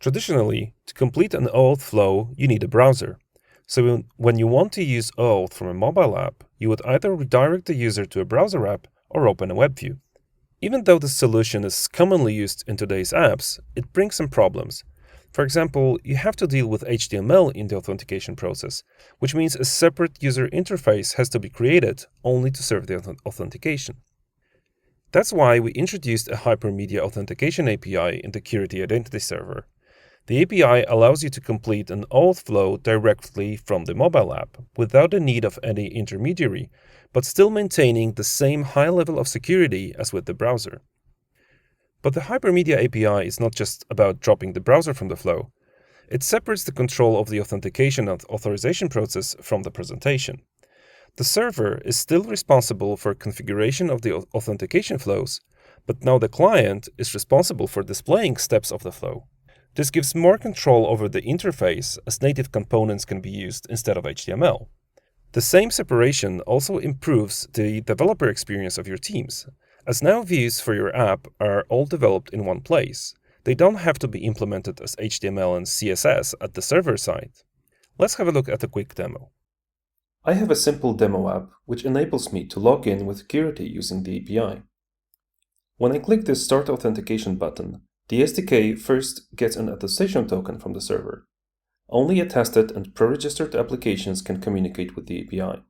Traditionally, to complete an OAuth flow, you need a browser. So when you want to use OAuth from a mobile app, you would either redirect the user to a browser app or open a web view. Even though this solution is commonly used in today's apps, it brings some problems. For example, you have to deal with HTML in the authentication process, which means a separate user interface has to be created only to serve the authentication. That's why we introduced a Hypermedia Authentication API in the Curity identity server. The API allows you to complete an OAuth flow directly from the mobile app without the need of any intermediary, but still maintaining the same high level of security as with the browser. But the Hypermedia API is not just about dropping the browser from the flow. It separates the control of the authentication and authorization process from the presentation. The server is still responsible for configuration of the authentication flows, but now the client is responsible for displaying steps of the flow. This gives more control over the interface, as native components can be used instead of HTML. The same separation also improves the developer experience of your teams, as now views for your app are all developed in one place. They don't have to be implemented as HTML and CSS at the server side. Let's have a look at a quick demo. I have a simple demo app which enables me to log in with Curity using the API. When I click this Start Authentication button, the SDK first gets an attestation token from the server. Only attested and pre-registered applications can communicate with the API.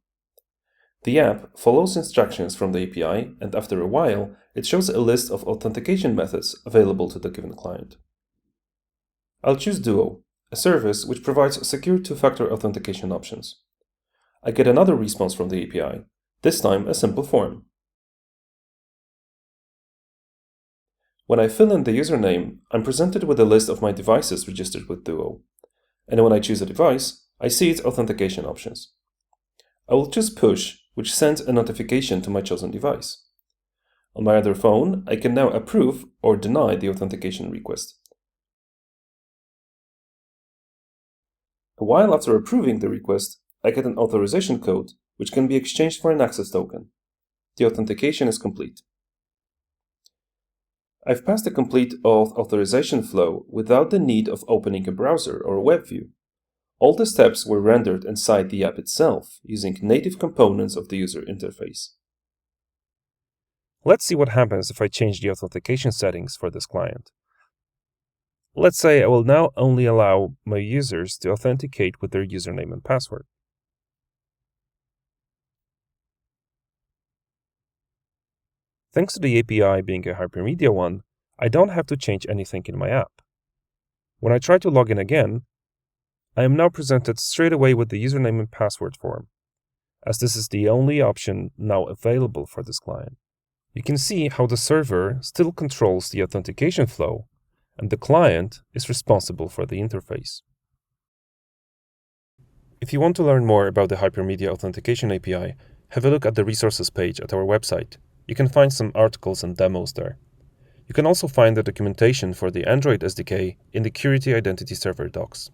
The app follows instructions from the API, and after a while, it shows a list of authentication methods available to the given client. I'll choose Duo, a service which provides secure two-factor authentication options. I get another response from the API, this time a simple form. When I fill in the username, I'm presented with a list of my devices registered with Duo. And when I choose a device, I see its authentication options. I will choose Push, which sends a notification to my chosen device. On my other phone, I can now approve or deny the authentication request. A while after approving the request, I get an authorization code, which can be exchanged for an access token. The authentication is complete. I've passed a complete OAuth authorization flow without the need of opening a browser or a web view. All the steps were rendered inside the app itself, using native components of the user interface. Let's see what happens if I change the authentication settings for this client. Let's say I will now only allow my users to authenticate with their username and password. Thanks to the API being a Hypermedia one, I don't have to change anything in my app. When I try to log in again, I am now presented straight away with the username and password form, as this is the only option now available for this client. You can see how the server still controls the authentication flow, and the client is responsible for the interface. If you want to learn more about the Hypermedia Authentication API, have a look at the resources page at our website. You can find some articles and demos there. You can also find the documentation for the Android SDK in the Curity Identity Server docs.